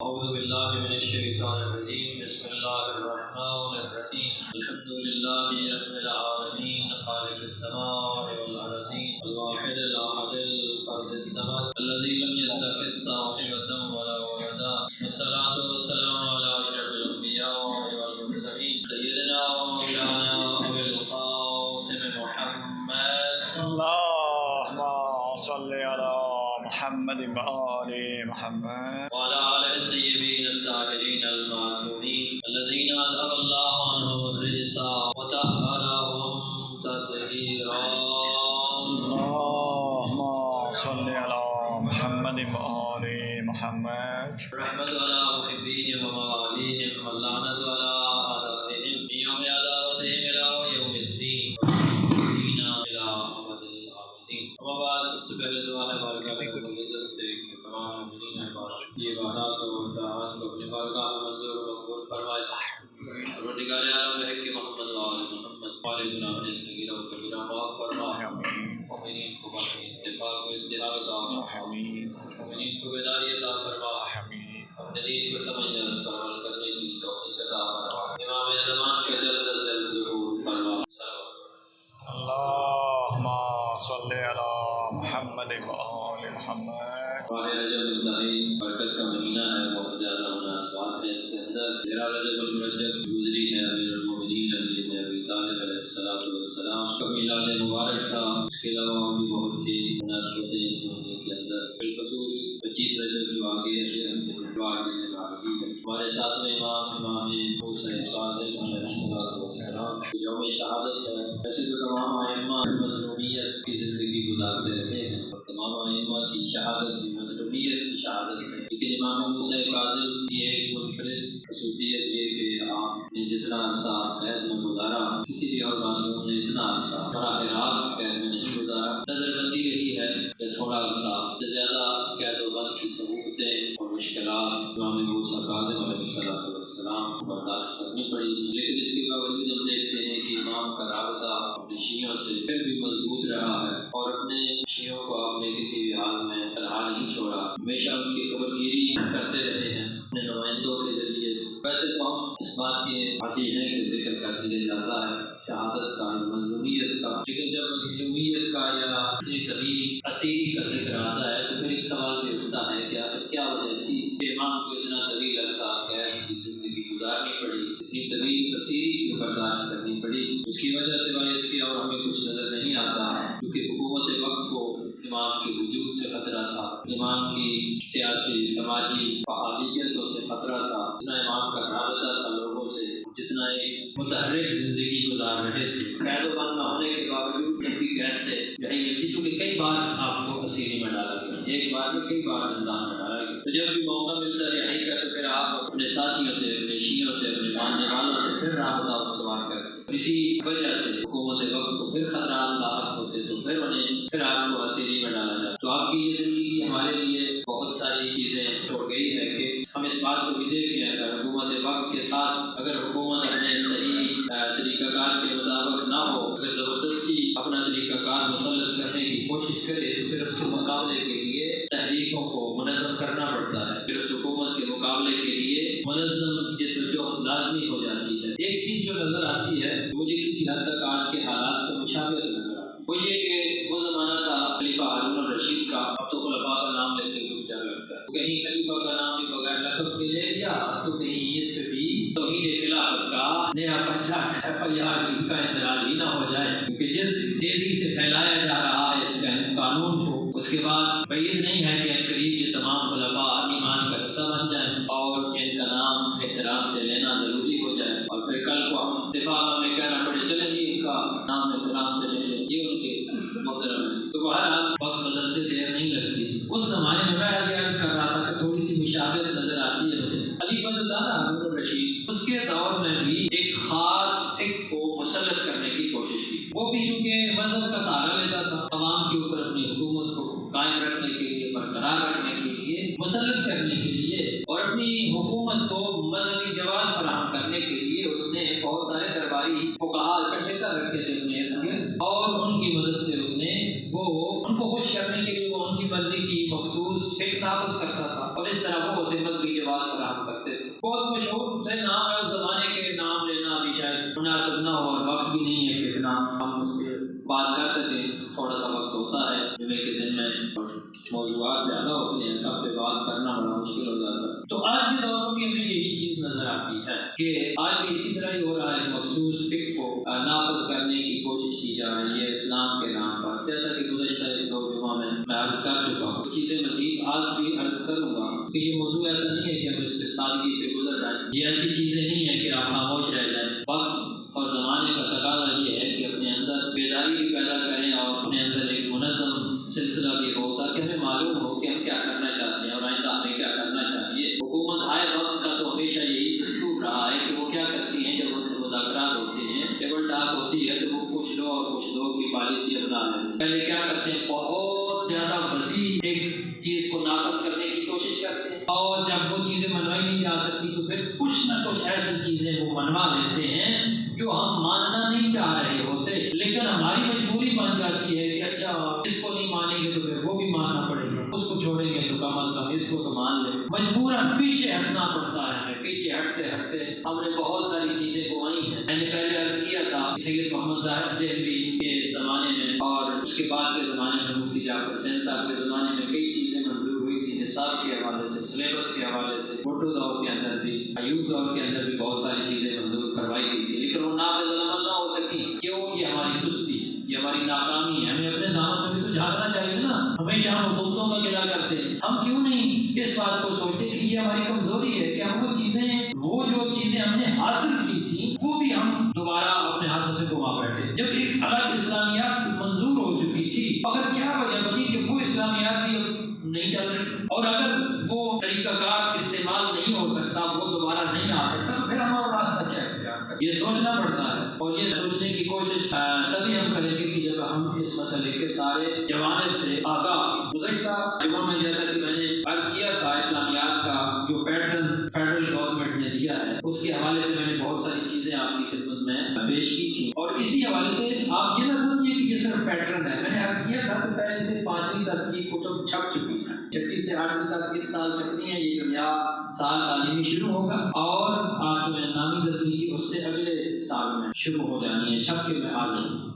أعوذ بالله من الشيطان الرجيم. بسم الله الرحمن الرحيم. الحمد لله رب العالمين خالق السماء والأرضين الواحد الأحد الفرد الصمد الذي لم يتخذ صاحبة ولا ولدا والصلاة والسلام على أشرف الأنبياء والمرسلين سيدنا ومولانا أبي القاسم محمد اللهم صل على محمد وآل محمد وعلى آله الطيبين الطاهرين المعصومين الذين أذهب الله عنهم الرجس وطهرهم تطهيرا. اللهم صل على محمد وآل محمد. رحمة على محبيهم ومواليهم واللعنة على أعدائهم من يوم عداوتهم إلى يوم الدين والدين إلى أبد الآبدين. أما بعد سب سے پہلے دعا ہے بارگاہ العزت سے کہ تمام مومنین یہ عبادات و طاعات کو اپنی بارگاہ میں منظور و مقبول فرمائے. پروردگار عالم ہے کہ محمد و آل محمد ہمارے گناہوں صغیرہ و کبیرہ معاف فرما. مومنین کو باقی اتفاق و اتحاد عطا فرما. مومنین کو بیداری عطا فرما. اپنے دین کو سمجھنے اور اس پر عمل کرنے کی توفیق عطا فرما. امام زمان کا جلد از جلد ظہور فرما. اللهم صل على محمد وآل محمد. ماہ رجب انتہائی برکت کا مہینہ ہے، بہت زیادہ مناسبات ہیں اس کے اندر. 13 رجب المرجب گزری ہے امیر المومنین علی بن ابی طالب علیہ السلام کا میلاد مبارک تھا. اس کے علاوہ اور بھی بہت سی مناسبتیں اس مہینے کے اندر، بالخصوص 25 رجب جو آگے ہے ہفتے میں اتوار کے دن آ رہی ہے. ہمارے ساتویں امام موسیٰ کاظم علیہ السلام کی یوم شہادت ہے. ایسے تو تمام ائمہ مظلومیت کی زندگی گزارتے رہے ہیں اور تمام ائمہ کی شہادت بھی مظلومیت کی شہادت ہے، لیکن امام موسیٰ کاظم کی ایک منفرد خصوصیت یہ کہ آپ نے جتنا عرصہ قید میں گزارا کسی بھی اور معصوم نے اتنا عرصہ براہ راست قید میں نہیں گزارا. نظر بندی رہی ہے کہ تھوڑا عرصہ سے زیادہ قید و بند کی سہولتیں اور مشکلات امام موسیٰ کاظم علیہ السلام کو برداشت کرنی پڑی، لیکن اس کے باوجود ہم دیکھتے ہیں کہ امام کا رابطہ اپنے شیعوں سے پھر بھی مضبوط رہا ہے اور اپنے شیعوں کو آپ نے کسی بھی حال میں تنہا نہیں چھوڑا. ہمیشہ ان کی خبرگیری کرتے رہے ہیں اپنے نمائندوں کے ذریعے سے. ویسے تو ہم اس بات کے عادی ہیں کہ ذکر کر دیا جاتا ہے شہادت کا، مظلومیت کا، لیکن جب مظلومیت کا یا اتنی طویل اسیری کا ذکر آتا ہے تو پھر ایک سوال بھی اٹھتا ہے کہ آخر کیا وجہ تھی کہ امام کو اتنا طویل عرصہ قید کی زندگی گزارنی پڑی، اتنی طویل اسیری کی برداشت کرنی پڑی. اس کی وجہ سوائے اس کے اور ہمیں کچھ نظر نہیں آتا، کیونکہ حکومت وقت کو امام کے وجود سے خطرہ تھا، امام کی سیاسی سماجی فعالیتوں سے خطرہ تھا، جتنا امام کا رابطہ تھا لوگوں سے، جتنا ایک متحرک زندگی گزار رہے تھے. قید و بند نہ ہونے کے باوجود جب بھی قید سے رہی تھی، چونکہ کئی بار آپ کو اسیری میں ڈالا گیا، ایک بار میں کئی بار زندان میں ڈالا گیا، تو جب بھی موقع ملتا رہائی کا تو پھر آپ اپنے ساتھیوں سے، اپنے شیعوں سے، اپنے ماننے والوں سے پھر رابطہ استوار کرتے. اسی وجہ سے حکومت وقت کو پھر خطرات لاحق ہوتے تو پھر آپ کو اسیری میں ڈالا جاتا. تو آپ کی یہ زندگی ہمارے لیے بہت ساری چیزیں چھوڑ گئی ہے کہ ہم اس بات کو بھی دیکھیں، اگر حکومت وقت کے ساتھ اگر حکومت اپنے صحیح طریقہ کار کے مطابق نہ ہو، اگر زبردستی اپنا طریقہ کار مسلط کرنے کی کوشش کرے تو پھر اس کے مقابلے کے لیے تحریکوں کو منظم کرنا پڑتا ہے، پھر اس حکومت کے مقابلے کے لیے منظم جدوجہد لازمی ہو جاتی ہے. ایک چیز جو نظر آتی ہے مجھے کسی حد تک آج کے حالات سے مشابہت نظر آتی ہے، وہ یہ کہ وہ زمانہ تھا خلیفہ ہارون الرشید کا. اب تو خلفاء کا نام لیتے ہوئے بھی ڈر لگتا ہے، کہیں خلیفہ کا نام بھی بغیر لقب کے لے لیا تو کہیں اس پہ بھی توہین خلافت کا نیا پرچہ FIR کا اعتراض ہی نہ ہو جائے، کیونکہ جس تیزی سے پھیلایا جا رہا ہے اس قانون کو، اس کے بعد بعید نہیں ہے کہ قریب یہ تمام خلفاء ایمان کا حصہ بن جائیں اور ان کا نام احترام سے لینا ضروری ہو جائے، اور پھر کل کو ہم اتفاق میں کہنا پڑے چلیں جی ان کا نام احترام سے لے لیں، یہ ان کے محترم ہے. تو بہرحال وقت بدلتے دیر نہیں لگتی. اس زمانے میں میں عرض کر رہا تھا کہ تھوڑی سی مشابہت نظر آتی ہے مجھے. خلیفہ جو تھا نا ہارون الرشید، اس کے دور میں بھی ایک خاص فکر کو مسلط کرنے کی کوشش کی. وہ بھی چونکہ مذہب کا سہارا لیتا تھا، عوام کے اوپر اپنی حکومت کو قائم رکھنے کے لیے، برقرار رکھنے کے لیے، مسلط کرنے کے لیے اور اپنی حکومت کو مذہبی جواز فراہم کرنے کے لیے اس نے بہت سارے درباری فقہا اکٹھے کر رکھے تھے اپنے ارد گرد، اور ان کی مدد سے اس نے ان کو خوش کرنے کے لیے وہ ان کی مرضی کی مخصوص فکر نافذ کرتا تھا، اور اس طرح وہ اسے مذہبی جواز شوق سے نام ہے، اس زمانے کے نام لینا ابھی شاید مناسب نہ ہو اور وقت بھی نہیں ہے کہ اتنا ہم اس پہ بات کر سکیں. تھوڑا سا وقت ہوتا ہے جمعے کے دن میں، موضوعات زیادہ ہوتے ہیں، سب پہ بات کرنا بڑا مشکل ہو جاتا ہے. تو آج کے دور میں بھی ہمیں یہی چیز نظر آتی ہے کہ آج بھی اسی طرح ہی ہو رہا ہے. مخصوص فقہ کو نافذ کرنے کی کوشش کی جا رہی ہے اسلام کے نام پر. جیسا کہ گزشتہ ایک دو جمعہ میں عرض کر چکا ہوں، چیزیں مزید آج بھی عرض کروں گا کہ یہ موضوع ایسا نہیں ہے کہ ہم اس سے سادگی سے گزر جائیں. یہ ایسی چیزیں نہیں ہیں کہ آپ خاموش رہ جائیں. وقت اور زمانے کا تقاضا یہ ہے کہ اپنے اندر بیداری بھی پیدا کریں اور اپنے اندر ایک منظم سلسلہ بھی ہو، تاکہ ہمیں معلوم ہو کہ ہم کیا کرنا چاہتے ہیں اور آئندہ ہمیں کیا کرنا چاہیے. حکومت ہائے وقت کا تو ہمیشہ یہی دستور رہا ہے کہ وہ کیا کرتی ہیں جب ان سے مذاکرات ہوتے ہیں، ٹیبل ٹاک ہوتی ہے، تو وہ کچھ لو اور کچھ دو کی پالیسی اپنا لیتے ہیں. پہلے کیا کرتے ہیں، بہت زیادہ وسیع ایک چیز کو نافذ کرنے کی کوشش کرتے ہیں، اور جب وہ چیزیں منوائی نہیں جا سکتی تو پھر کچھ نہ کچھ ایسی چیزیں وہ منوا لیتے ہیں جو ہم ماننا نہیں چاہ رہے ہوتے، لیکن ہماری مجبوری بن جاتی ہے کہ اچھا اس کو نہیں مانیں گے تو پھر وہ بھی ماننا پڑے گا، اس کو چھوڑیں گے تو کم از کم اس کو تو مان لیں. مجبوراً پیچھے ہٹنا پڑتا ہے. پیچھے ہٹتے ہٹتے ہم نے بہت ساری چیزیں گنوائی ہیں. میں نے پہلے عرض کیا تھا سید محمد طاہر دہلوی کے زمانے میں اور اس کے بعد کے زمانے میں مفتی جعفر حسین صاحب کے زمانے میں کئی چیزیں منظور ہوئی تھی نصاب کے حوالے سے، سلیبس کے حوالے سے. بھٹو دور کے اندر بھی، ایوب دور کے اندر بھی بہت ساری چیزیں منظور کروائی گئی تھی، لیکن وہ نافذ العمل نہ ہو سکی. کیوں؟ یہ ہماری سستی، یہ ہماری ناکامی ہے. ہمیں اپنے دامن میں بھی تو جھانکنا چاہیے نا. ہمیشہ ہم حکومتوں کا گلہ کرتے ہیں، ہم کیوں نہیں اس بات کو سوچتے کہ یہ ہماری کمزوری ہے کہ ہم وہ جو چیزیں ہم نے حاصل کی تھی وہ بھی ہم دوبارہ اپنے ہاتھوں سے گوا بیٹھے. جب ایک الگ اسلامیات منظور ہو چکی تھی، اگر کیا وجہ بنی کہ وہ اسلامیات بھی اب نہیں چل رہی، اور اگر وہ طریقہ کار استعمال نہیں ہو سکتا، وہ دوبارہ نہیں آ سکتا، تو پھر ہمارا راستہ کیا اختیار کریں؟ یہ سوچنا پڑتا ہے. اور یہ سوچنے کی کوشش تبھی ہم کریں گے کہ جب ہم اس مسئلے کے سارے جوانب سے آگاہ. گزشتہ جمعہ میں جیسا کہ میں نے عرض کیا تھا، اسلامیات کا جو پیٹرن فیڈرل گورنمنٹ نے دیا ہے اس کے حوالے سے میں نے بہت ساری چیزیں آپ کی خدمت میں پیش کی تھی، اور اسی حوالے سے آپ یہ نہ سمجھیے کہ یہ صرف پیٹرن ہے. میں نے عرض کیا تھا کہ پہلے سے 5ویں تک کی کتب چھپ چکی ہیں، 6 سے 8ویں تک اس سال چھپنی ہے. یہ جو نیا سال تعلیمی شروع ہوگا، اور 8ویں 9ویں 10ویں کی اس سے اگلے سال میں شروع ہو جانی ہے. چھپ کے میں آ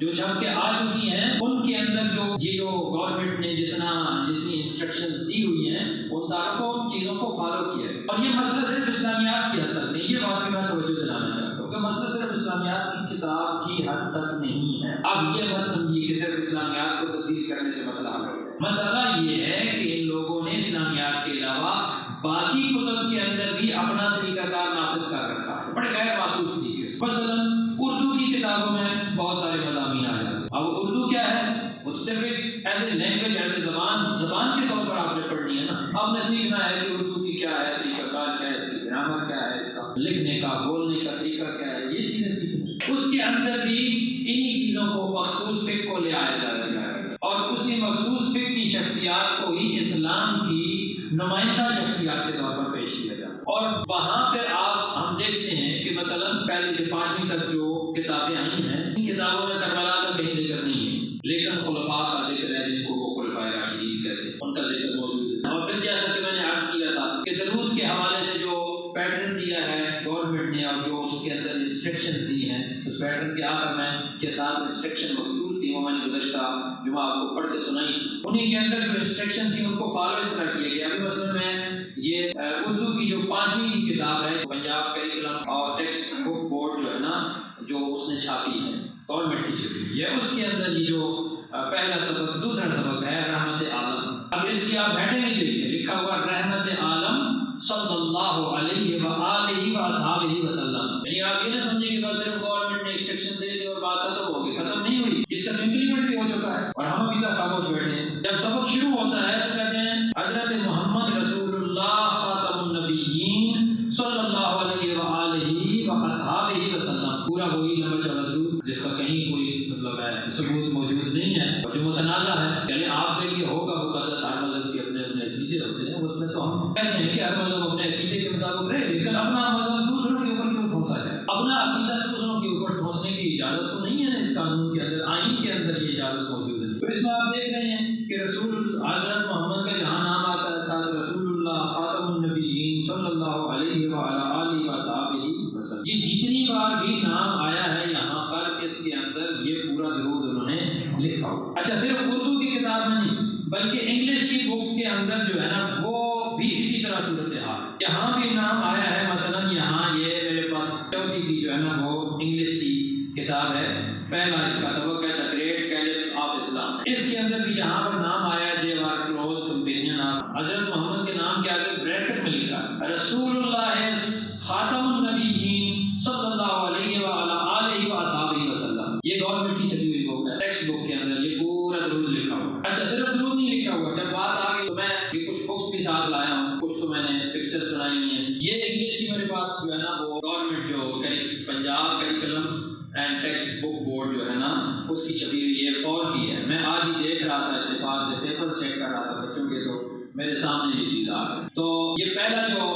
جو چھپ کے آ چکی ہیں ان کے اندر جو گورنمنٹ نے جتنی انسٹرکشنز دی ہوئی ہیں ان ساروں چیزوں کو فالو کیا ہے. اور یہ مسئلہ صرف اسلامیات کی حد تک نہیں، یہ بات میں توجہ دلانا چاہتا ہوں کہ مسئلہ صرف اسلامیات کی کتاب کی حد تک نہیں ہے. اب یہ مت سمجھیے کہ صرف اسلامیات کو تبدیل کرنے سے مسئلہ حل ہو گیا. مسئلہ یہ ہے کہ ان لوگوں نے اسلامیات کے علاوہ باقی کتب کے اندر بھی اپنا طریقہ کار نافذ کر رکھا ہے بڑے غیر معصوم طریقے سے. مثلا اردو کی کتابوں میں بہت سارے مضامین آ جاتے ہیں. اب اردو کیا ہے؟ وہ صرف ایک as a language, as a زبان کے طور پر آپ نے پڑھنی ہے نا. آپ نے سیکھنا ہے کہ اردو کی کیا ہے طریقہ کار، کیا ہے اس کی گرامر، کیا ہے اس کا لکھنے کا بولنے کا طریقہ کیا ہے، یہ چیزیں سیکھنی. اس کے اندر بھی انہی چیزوں کو مخصوص فقہ کو لے آیا جائے گا، اور اسی مخصوص فقہ کی شخصیات کو ہی اسلام کی نمائندہ شخصیات کے طور پر پیش کیا جائے. اور وہاں پہ ہم دیکھتے ہیں کہ مثلا پہلی سے 5ویں تک جو کتابیں آئی ہیں، ان کتابوں میں کربلا کا کہیں ذکر نہیں ہے، لیکن خلفاء کا ذکر ہے، جن کو وہ خلفائے راشدین کہتے ہیں، ان کا ذکر موجود ہے. اور پھر جیسا کہ میں نے عرض کیا تھا کہ درود کے حوالے سے جو پیٹرن دیا ہے گورنمنٹ نے، اور جو اس کے اندر انسٹرکشنز دی ہیں، اس پیٹرن کے آخر میں 6-7 انسٹرکشن مخصوص تھی، وہ میں نے گزشتہ جمعہ آپ کو پڑھ کے سنائی تھی. انہیں کے اندر جو انسٹرکشن تھی ان کو فالو اس طرح کیا گیا. ابھی مثلا میں یہ اردو کی جو 5ویں کی کتاب ہے، پنجاب کریکولم اور ٹیکسٹ بک بورڈ جو ہے نا، جو اس نے چھاپی ہے، گورنمنٹ کی چھپی ہے، اس کے اندر یہ جو پہلا سبق، دوسرا سبق ہے رحمت عالم. اب اس کی آپ ہیڈنگ ہی دیکھیں، لکھا ہوا رحمت عالم صلی اللہ علیہ وآلہ وصحبہ وسلم. یعنی آپ یہ نہ سمجھیں کہ بس صرف گورنمنٹ نے انسٹرکشن دے دی اور بات ختم ہو گئی. ختم نہیں ہوئی، اس کا امپلیمنٹ بھی ہو چکا ہے، اور ہم ابھی تک خاموش بیٹھے ہیں. جب سبق شروع ہوتا ہے تو کہتے ہیں حضرت محمد رسول اللہ خاتم النبیین صلی اللہ علیہ وآلہ وصحبہ وسلم. پورا وہی لمبا چوڑا درود جس کا کہیں کوئی مطلب ہے ثبوت موجود نہیں ہے، اور جو متنازع ہے. یعنی آپ کے لیے ہوگا مقدس، ہر مذہب کے اپنے اپنے عقیدے ہوتے ہیں، اس میں تو ہم کہتے ہیں کہ ہر مذہب اپنے عقیدے کے مطابق رہے، لیکن اپنا مذہب دوسروں کے اوپر کیوں ٹھونسا جائے؟ اپنا عقیدہ دوسروں کے اوپر ٹھونسنے کی اجازت تو نہیں ہے نا اس قانون کے اندر، آئین کے اندر یہ اجازت موجود ہے. تو اس میں آپ دیکھ رہے ہیں کہ رسول حضرت محمد کا جہاں نام آتا ہے، ساتھ رسول اللہ خاتم النبیین صلی اللہ علیہ علیہ وعلی آلہ وصحبہ وسلم. یہ جتنی بار بھی نام آیا ہے یہاں پر اس کے اندر یہ پورا درود انہوں نے لکھا ہوا. اچھا صرف اردو کی کتاب میں نہیں بلکہ انگلش کی بکس کے اندر جو ہے نا وہ بھی اسی طرح صورتحال. جہاں بھی نام آیا ہے مثلا یہاں یہ میرے پاس چوتھی کی جو ہے نا وہ انگلش کی کتاب ہے, پہلا اس کا سبق ہے The Great Caliphs of Islam. اس کے اندر بھی جہاں پر نام آیا ہے they were close companion of حضرت محمد کے نام کے آگے بریکٹ میں لکھا ہے رسول اللہ خاتم النبیین صلی اللہ علیہ وعلی آلہ وصحبہ وسلم. یہ گورنمنٹ کی چھپی ہوئی بک ہے, ٹیکسٹ بک کے اندر یہ پورا درود لکھا ہوا. اچھا صرف درود نہیں لکھا ہوا, جب بات آ گئی تو میں یہ کچھ بکس بھی ساتھ لایا ہوں, کچھ تو میں نے پکچرز بنائی ہوئی ہیں. یہ انگلش کی میرے پاس جو ہے نا وہ گورنمنٹ جو Punjab curriculum and text book board جو ہے نا اس کی چھپی ہوئی ہے, 4 کی ہے. میں آج ہی دیکھ رہا تھا اتفاق سے پیپر چیک کر رہا تھا بچوں کے, تو میرے سامنے یہ چیز آ گئی. تو یہ پہلا جو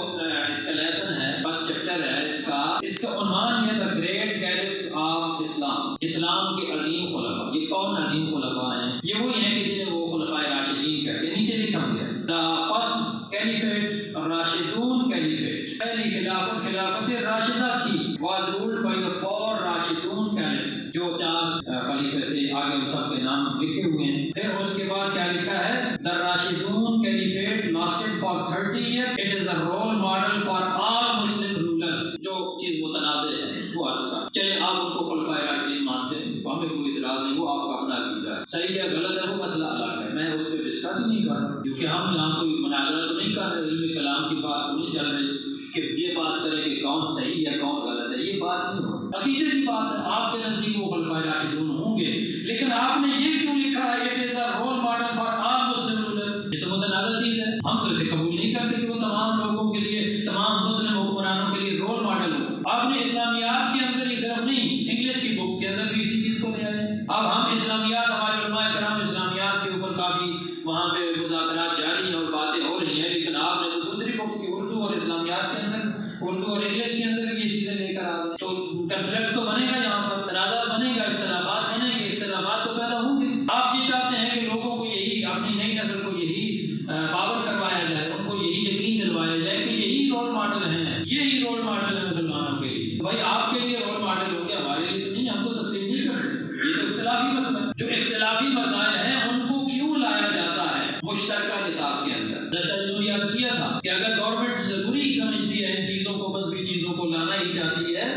اس کا لیسن ہے, فرسٹ چیپٹر ہے اس کا عنوان یہ The Great Caliphs of Islam, اسلام کے عظیم خلفاء. یہ کون عظیم خلفاء ہیں؟ یہ وہی ہیں کہ جنہیں وہ خلفائے راشدین کہتے ہیں. نیچے بھی کم گیا The First Caliphate, راشدون کیلیفیٹ, پہلی خلافت راشدہ تھی, was ruled by the 4 راشدون caliphs, جو 4 خلیفے تھے. آگے ان سب کے نام لکھے ہوئے ہیں. پھر اس کے بعد کیا لکھا ہے, The Rashidun Caliphate lasted for 30 years. It is a role model for all Muslim rulers. جو چیز متنازع ہے وہ عرض کر. چلے آپ ان کو خلفائے راشدین مانتے ہیں, تو ہمیں کوئی اعتراض نہیں, وہ آپ کا اپنا عقیدہ ہے, صحیح ہے غلط ہے وہ مسئلہ الگ ہے, میں اس پہ ڈسکس نہیں کر رہا, کیونکہ ہم یہاں کوئی مناظرہ تو نہیں کر رہے, علم کلام کی بات تو نہیں چل رہی کہ یہ بات کریں کہ کون صحیح ہے کون غلط ہے, یہ بات نہیں ہو. عقیدے کی بات ہے, آپ کے نزدیک وہ خلفائے راشدون ہوں گے, لیکن آپ نے یہ کیوں لکھا ہے it is a role model for all Muslim rulers? یہ تو متنازع چیز ہے, ہم تو اسے قبول نہیں کرتے کہ وہ تمام لوگوں کے لیے, تمام مسلم حکمرانوں کے لیے رول ماڈل ہو. آپ نے اسلامیات کے اندر ہی صرف نہیں, انگلش کی بکس کے اندر بھی اسی چیز کو لے آئے. اب ہم اسلامیات, ہمارے علماء کرام اسلامیات کے اوپر کافی وہاں پہ مذاکرات جاری ہیں اور باتیں ہو رہی ہیں, لیکن آپ نے تو دوسری بکس کی اردو اور اسلامیات کے اندر, اردو اور انگلش کے اندر بھی یہ چیزیں لے کر آ گئے. تو کنفلکٹ تو بنے گا, یہاں پر تنازع بنے گا, اختلافات بنے گے, اختلافات تو پیدا ہوں گے. آپ یہ چاہتے ہیں کہ لوگوں کو یہی, اپنی نئی نسل کو یہی باور کروایا جائے, ان کو یہی یقین دلوایا جائے کہ یہی رول ماڈل ہیں, یہی رول ماڈل ہے مسلمانوں کے لیے. بھائی آپ کے لیے رول ماڈل ہوں گے, ہمارے لیے تو نہیں, ہم تو تسلیم نہیں کرتے. یہ تو اختلافی مسئلہ ہے. جو اختلافی مسائل ہیں ان کو کیوں لایا جاتا ہے مشترکہ نصاب کے اندر؟ جیسا نے عرض کیا تھا کہ اگر گورنمنٹ ضروری سمجھتی ہے ان چیزوں کو, مذہبی چیزوں کو لانا ہی چاہتی ہے,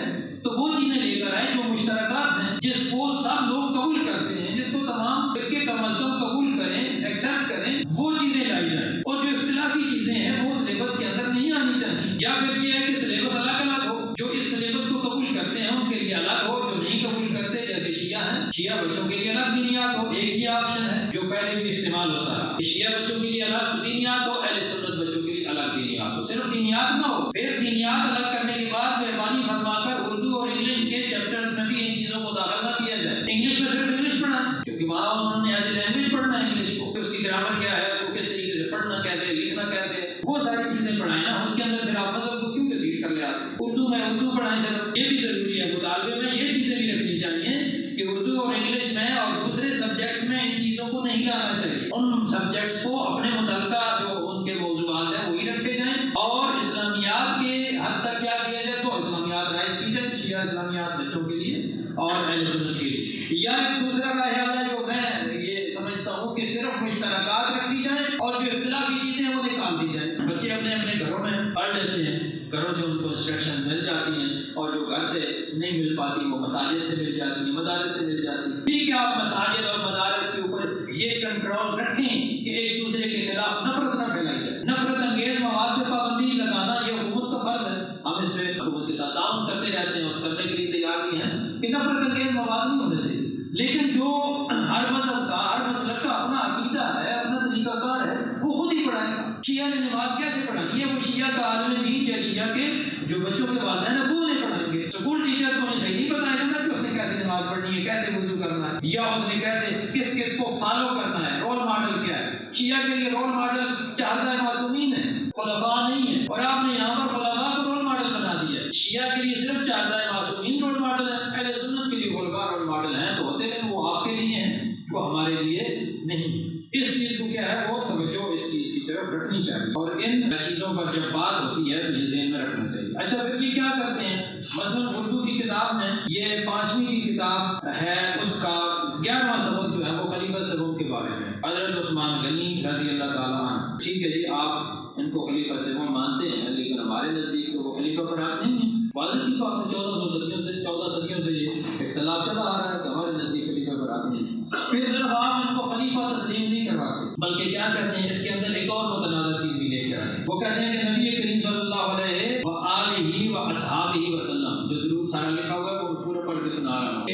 تو وہ چیزیں لے کر آئے جو مشترکات ہیں, جس کو سب لوگ قبول کرتے ہیں, جس کو تمام فرقے کم از کم قبول کریں, ایکسیپٹ کریں, وہ چیزیں لائی جائیں. اور جو اختلافی چیزیں ہیں وہ سلیبس کے اندر نہیں آنی چاہیے, یا پھر یہ ہے کہ سلیبس الگ الگ ہو, جو اس سلیبس کو قبول کرتے ہیں ان کے لیے الگ ہو, جو نہیں قبول کرتے جیسے شیعہ ہیں, شیعہ بچوں کے لیے الگ دینیات ہو. ایک ہی آپشن ہے جو پہلے بھی استعمال ہوتا ہے, شیعہ بچوں کے لیے الگ دینیات ہو, اہل سنت بچوں کے لیے الگ دینیات ہو. صرف دینیات نہ ہو, پھر دینیات الگ کرنے کے بعد مہربانی فرما کر اردو اور انگلش کے چیپٹرز میں بھی ان چیزوں کو داخل نہ کیا جائے. انگلش میں صرف انگلش پڑھنا, کیونکہ وہاں انہوں نے ایسی لینگویج پڑھنا ہے انگلش کو, کہ اس کی گرامر کیا ہے, اس کو کس طریقے سے پڑھنا, کیسے لکھنا, کیسے, وہ ساری چیزیں پڑھائیں نا. اس کے اندر پھر آپ مذہب کو کیوں کثیر کر لے آتے ہیں؟ اردو میں اردو پڑھائیں صرف, یہ بھی ضروری ہے. مطالبے میں یہ چیزیں بھی رکھنی چاہیے کہ اردو اور انگلش میں اور دوسرے سبجیکٹس میں ان چیزوں کو نہیں لانا چاہیے. ان سبجیکٹس کو اپنے متعلقہ جو ان کے موضوعات ہیں وہی رکھے جائیں, اور اسلامیات کے حد تک کیا کیا جائے تو اسلامیات رائج کی جائے, شیعہ اسلامیات بچوں کے لیے اور اہل سنت کے لیے. یا ایک دوسرا خیال ہے جو میں یہ سمجھتا ہوں کہ صرف مشترکات رکھی جائیں اور جو اختلافی چیزیں ہیں وہ نکال دی جائیں. بچے اپنے اپنے گھروں میں پڑھ لیتے ہیں, گھروں سے ان کو انسٹرکشن مل جاتی ہیں, اور جو گھر سے نہیں مل پاتی وہ مساجد سے مل جاتی ہیں, مدارس سے مل جاتی ہیں. ٹھیک ہے, آپ مساجد اور مدارس کے اوپر یہ کنٹرول رکھیں کہ ایک دوسرے کے خلاف نفرت نہ پھیلائی جائے. نفرت انگیز مواد پہ پابندی لگانا یہ حکومت کا فرض ہے, ہم اس پہ حکومت کے ساتھ تعاون کرتے رہتے ہیں اور کرنے کے لیے تیار بھی ہیں کہ نفرت انگیز مواد نہیں ہونے چاہیے. لیکن جو ہر مذہب کا, ہر مسلک کا اپنا عقیدہ ہے, اپنا طریقہ کار ہے, وہ خود ہی پڑھائے گا. شیعہ نے نماز کیسے پڑھانی ہے؟ وہ شیعہ کا عالم دین یا شیعہ کے جو بچوں کے والدین ہیں وہ نہیں پڑھائیں گے. اسکول ٹیچر کو انہیں صحیح نہیں بتائے گا نا کہ اس نے کیسے نماز پڑھنی ہے, کیسے وضو کرنا ہے, یا اس نے کیسے کس کس کو فالو کرنا ہے, رول ماڈل کیا ہے. شیعہ کے لیے رول ماڈل چہردہ معصومین ہے, خلفاء نہیں ہے, اور آپ نے یہاں پر خلفاء کو رول ماڈل بنا دیا ہے. شیعہ کے لیے صرف چہردہ معصومین رول ماڈل ہے, اہل سنت کے لیے خلفاء رول ماڈل ہیں. تو ہوتے ہیں وہ آپ کے لیے ہیں, وہ ہمارے لیے نہیں. اس چیز کو کیا ہے وہ توجہ اس چیز کی طرف رکھنی رکھنی چاہیے، اور ان چیزوں پر جب بات ہوتی ہے تو یہ ذہن میں رکھنا چاہیے۔ اچھا پھر یہ کیا کرتے ہیں، مثلاً اردو کی کتاب میں یہ 5ویں کی کتاب ہے، اس کا 11واں سبق جو ہے وہ خلیفہ سوم کے بارے میں، حضرت عثمان غنی رضی اللہ تعالیٰ عنہ۔ ٹھیک ہے جی، آپ ان کو خلیفہ سوم مانتے ہیں، لیکن ہمارے نزدیک تو وہ خلیفہ برحق نہیں ہے۔ واضح سی بات ہے، 14 صدیوں سے یہ اختلاف چلا آ رہا ہے کہ ہمارے نزدیک خلیفہ برحق نہیں ہے۔ پھر صرف آپ ان کو خلیفہ تسلیم نہیں کرواتے، بلکہ کیا کہتے ہیں، اس کے اندر ایک اور متنازع چیز بھی لے کے آئے ہیں۔ وہ کہتے ہیں کہ نبی کریم صلی اللہ علیہ وآلہ واصحابہ وسلم، جو درود سارا لکھا ہوا ہے وہ پورا پڑھ کے سنا رہا ہوں،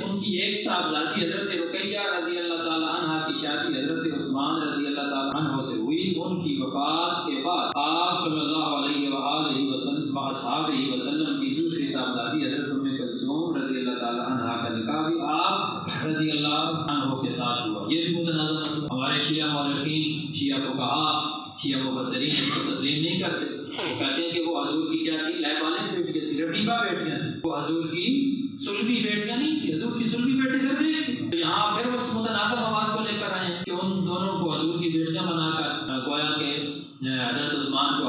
ان کی ایک صاحبزادی حضرت رقیہ رضی اللہ تعالیٰ عنہ کی شادی حضرت عثمان رضی اللہ تعالیٰ عنہ سے ہوئی۔ ان کی وفات کے بعد آپ صلی اللہ علیہ وآلہ وسلم واصحابہ وسلم کی دوسری صاحبزادی حضرت ام کلثوم رضی اللہ تعالیٰ عنہ کا نکاح بھی آپ رضی اللہ عنہ کے ساتھ ہوا۔ یہ بھی متنازع مسئلہ، ہمارے شیعہ مورخین، شیعہ فقہا، شیعہ مفسرین اس کو تسلیم نہیں کرتے۔ وہ کہتے ہیں کہ وہ حضور کی کیا تھی، لیبالغ بیٹیاں تھیں، ربیبہ بیٹیاں تھیں، وہ حضور کی سلبی بیٹیاں نہیں تھی، حضور کی سلبی بیٹی صرف ایک تھی۔ تو یہاں پھر اس متنازع مواد کو لے کر آئے ہیں کہ ان دونوں کو حضور کی بیٹیاں بنا کر گویا کہ حضرت عثمان کو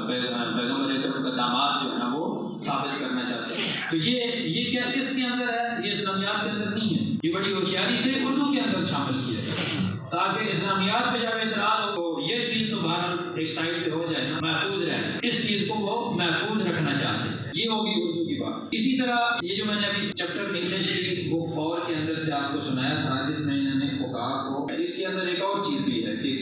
پیغمبر اکرم کا داماد جو ہے نا وہ ثابت کرنا چاہتے ہیں۔ تو یہ کیا کس کے اندر ہے، یہ اسلامیات کے اندر نہیں ہے، یہ بڑی ہوشیاری سے اردو کے اندر شامل کیا ہے تاکہ اسلامیات پہ جب اعتراض ہو تو یہ چیز تو بہرحال ایک سائڈ پہ ہو جائے نا، محفوظ رہے، اس چیز کو وہ محفوظ رکھنا چاہتے ہیں۔ یہ ہوگی اردو کی بات۔ اسی طرح یہ جو میں نے ابھی چیپٹر انگلش کی بک 4 کے اندر سے آپ کو سنایا تھا، جس میں انہوں نے فقہا کو، اس کے اندر ایک اور چیز بھی ہے کہ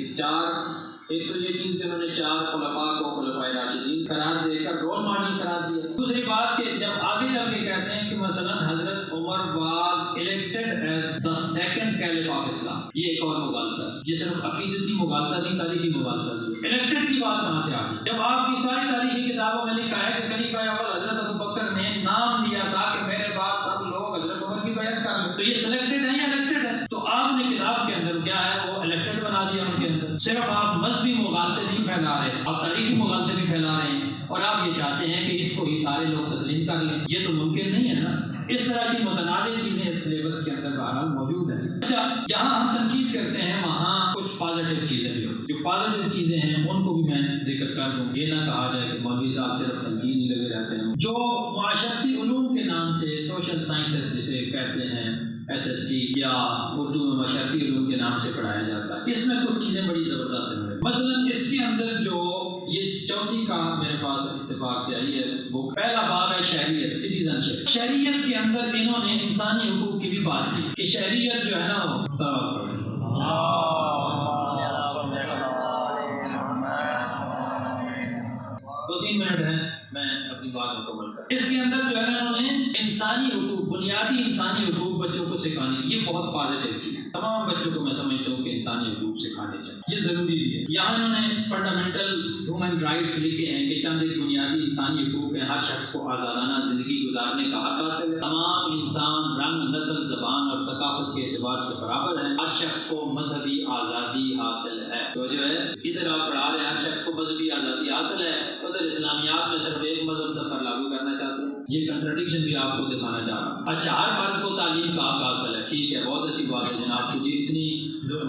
ایک تو یہ چیز کہ انہوں نے 4 خلفاء کو خلفائے راشدین قرار دے کر رول ماڈل قرار دیا۔ دوسری بات کہ جب آگے چل کے کہتے ہیں کہ مثلا حضرت عمر was elected as the second caliph of Islam، یہ ایک اور مغالطہ ہے، یہ صرف عقیدتی مغالطہ نہیں، تاریخی مغالطہ نہیں۔ elected کی بات کہاں سے آ گئی، جب آپ کی ساری تاریخی کتابوں میں لکھا ہے کہ خلیفہ اول حضرت ابوبکر نے نام لیا تھا کہ میرے بعد سب لوگ حضرت عمر کی بیعت کر لیں، تو یہ سلیکٹڈ ہے یا elected ہے؟ تو آپ نے کتاب کے اندر کیا ہے وہ elected بنا دیا ان کے اندر۔ صرف آپ مذہبی مغالطے نہیں پھیلا رہے، آپ تاریخی مغالطے بھی پھیلا رہے ہیں، اور آپ یہ چاہتے ہیں کہ اس کو ہی سارے لوگ تسلیم کر لیں، یہ تو ممکن نہیں ہے نا۔ اس طرح کی متنازع چیزیں اس سلیبس کے اندر بہرحال موجود ہیں۔ اچھا، جہاں ہم تنقید کرتے ہیں وہاں کچھ پازیٹیو چیزیں بھی ہوتی ہیں، جو پازیٹیو چیزیں ہیں ان کو بھی میں ذکر کر دوں، یہ نہ کہا جائے کہ مولوی صاحب صرف تنقید ہی لگے رہتے ہیں۔ جو معاشرتی علوم کے نام سے سوشل سائنسز جسے کہتے ہیں، SST یا اردو میں معاشرتی علوم کے نام سے پڑھایا جاتا ہے، اس میں کچھ چیزیں بڑی زبردست ہیں۔ مثلا اس کے اندر جو یہ چوتھی کا میرے پاس اتفاق سے آئی ہے وہ پہلا باب ہے شہریت، سٹیزن شپ۔ شہریت کے اندر انہوں نے انسانی حقوق کی بھی بات کی کہ شہریت جو ہے نا وہ 2-3 منٹ ہیں، میں اپنی بات مکمل کروں۔ اس کے اندر جو ہے نا انہوں نے انسانی حقوق، بنیادی انسانی حقوق بچوں کو سکھانے، یہ بہت پازیٹیو چیز ہے۔ تمام بچوں کو میں سمجھتا ہوں کہ انسانی حقوق سکھانے چاہیے، یہ ضروری بھی ہے۔ یہاں انہوں نے فنڈامنٹل ہیومن رائٹس لکھے ہیں کہ چند ایک بنیادی انسانی حقوق ہیں، ہر شخص کو آزادانہ زندگی گزارنے کا حق حاصل ہے، تمام انسان رنگ، نسل، زبان اور ثقافت کے اعتبار سے برابر ہیں، ہر شخص کو مذہبی آزادی حاصل ہے۔ تو جو ہے ادھر آپ پڑھا رہے ہیں ہر شخص کو مذہبی آزادی حاصل ہے، ادھر اسلامیات میں صرف ایک مذہب سب پر لاگو کرنا چاہتے ہیں، یہ کنٹرڈکشن بھی آپ کو دکھانا چاہ رہا ہوں۔ اچھا، ہر فرد کو تعلیم کا حق حاصل ہے، ٹھیک ہے، بہت اچھی بات ہے جناب، کیونکہ اتنی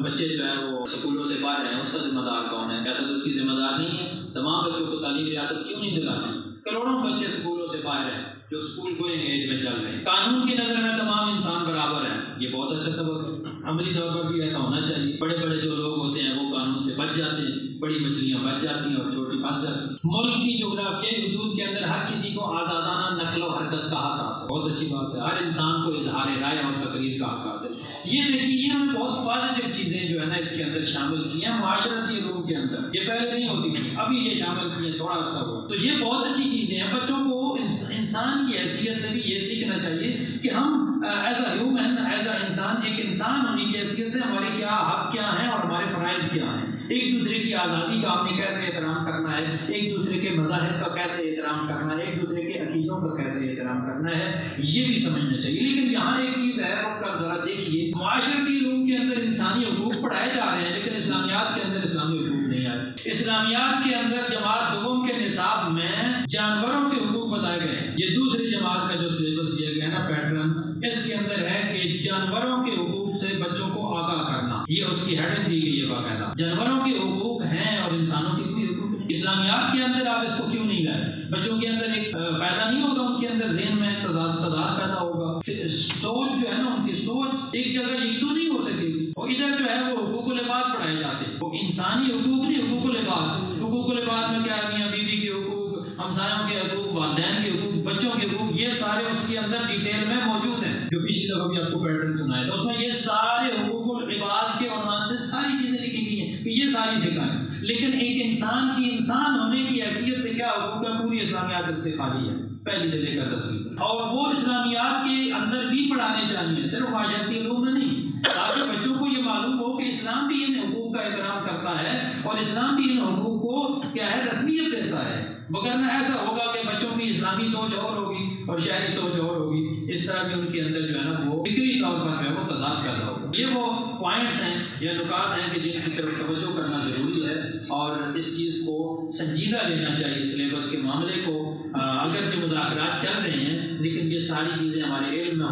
بچے جو ہیں وہ سکولوں سے باہر ہیں، اس کا ذمہ دار کون ہے؟ ایسا تو اس کی ذمہ دار نہیں ہے۔ تمام بچوں کو تعلیم ریاست کیوں نہیں دلاتے؟ کروڑوں بچے سکولوں سے باہر ہیں جو سکول گوئنگ ایج میں چل رہے ہیں۔ قانون کی نظر میں تمام انسان برابر ہیں، یہ بہت اچھا سبق ہے، عملی طور پر بھی ایسا ہونا چاہیے۔ بڑے بڑے جو لوگ ہوتے ہیں وہ قانون سے بچ جاتے ہیں، بڑی مچھلیاں بچ جاتی ہیں اور چھوٹی پھنس جاتی ہیں۔ ملک کی جغرافیائی حدود کے اندر ہر کسی کو آزادانہ نقل و حرکت کا حق حاصل ہے، بہت اچھی بات ہے، ہر انسان کو اظہار رائے اور تقریر کا حق حاصل ہے۔ یہ دیکھیے، یہ ہمیں بہت پازیٹیو چیزیں جو ہے نا اس کے اندر شامل کی ہیں معاشرتی علوم کے اندر، یہ پہلے نہیں ہوتی تھی، ابھی یہ شامل کی ہیں، تھوڑا عرصہ ہوا، تو یہ بہت اچھی چیزیں ہیں۔ بچوں کو انسان کی حیثیت سے بھی یہ سیکھنا چاہیے کہ ہم as a human, as a انسان، ایک انسان ہونے کی حیثیت سے ہمارے کیا حق کیا ہیں اور ہمارے فرائض کیا ہیں، ایک دوسرے کی آزادی کا ہم نے کیسے احترام کرنا ہے، ایک دوسرے کے مذاہب کا کیسے احترام کرنا ہے، ایک دوسرے کے عقیدوں کا کیسے احترام کرنا ہے، یہ بھی سمجھنا چاہیے۔ لیکن یہاں ایک چیز ہے، ذرا دیکھیے، معاشرتی علوم کے اندر انسانی حقوق پڑھائے جا رہے ہیں لیکن اسلامیات کے اندر اسلامی حقوق نہیں آئے۔ اسلامیات کے اندر جماعت دوم کے نصاب میں جانوروں کے حقوق بتائے گئے ہیں، یہ دوسری جماعت کا جو سلیبس دیا گیا ہے نا پیٹرن، اس کے اندر ہے کہ جانوروں کے حقوق سے بچوں کو آگاہ کرنا، یہ اس کی ہیڈنگ دی گئی ہے باقاعدہ۔ جانوروں کے حقوق ہیں ہیں اور انسانوں کے کوئی حقوق نہیں. اسلامیات کے اندر آپ اس کو کیوں نہیں لائے؟ بچوں کے اندر ایک پیدا نہیں ہوگا، ان کے اندر ذہن میں تضاد پیدا ہوگا، سوچ جو ہے نا ان کی سوچ ایک جگہ یکسو نہیں ہو سکے گی. اور ادھر جو ہے وہ حقوق العباد پڑھائے جاتے ہیں، وہ انسانی حقوق نہیں، حقوق العباد. حقوق العباد میں کیا میاں بیوی کے حقوق، ہمسایوں کے حقوق، والدین کے حقوق، بچوں کے حقوق، یہ سارے اس کے اندر ڈیٹیل میں موجود ہیں. جو پچھلی دفعہ بھی آپ کو پیٹرن سنایا تھا، اس میں یہ سارے حقوق العباد کے عنوان سے ساری چیزیں لکھی گئی ہیں کہ یہ ساری سکھائیں. لیکن ایک انسان کی انسان ہونے کی حیثیت سے کیا حقوق ہے، پوری اسلامیات اس سے خالی ہے، پہلی سے لے کر 10ویں. اور وہ اسلامیات کے اندر بھی پڑھانے چاہیے، صرف معاشرتی علوم میں نہیں، تاکہ بچوں کو یہ معلوم ہو کہ اسلام بھی ان حقوق کا احترام کرتا ہے اور اسلام بھی ان حقوق کو کیا ہے، رسمیت دیتا ہے. وگرنہ ایسا ہوگا کہ بچوں کی اسلامی سوچ اور ہوگی اور شہری سوچ اور ہوگی، اس طرح بھی ان کے اندر جو ہے نا وہ فکری طور پر جو ہے وہ تضاد پیدا ہوگا. یہ وہ پوائنٹس ہیں یا نکات ہیں کہ جن کی طرف توجہ کرنا ضروری ہے اور اس چیز کو سنجیدہ لینا چاہیے سلیبس کے معاملے کو. اگرچہ مذاکرات چل رہے ہیں لیکن یہ ساری چیزیں ہمارے علم میں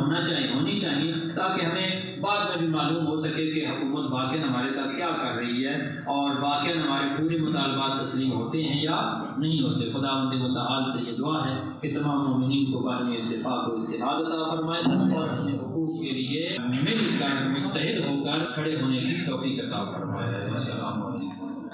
ہونی چاہیے تاکہ ہمیں بعد میں بھی معلوم ہو سکے کہ حکومت واقعی ہمارے ساتھ کیا کر رہی ہے اور واقعی ہمارے پورے مطالبات تسلیم ہوتے ہیں یا نہیں ہوتے. خداوند متعال سے یہ دعا ہے کہ تمام مومنین کو باہمی اتفاق و اتحاد عطا فرمائے اور اپنے حقوق کے لیے مل کر متحد ہو کر کھڑے ہونے کی توفیق عطا فرمائے. السلام علیکم.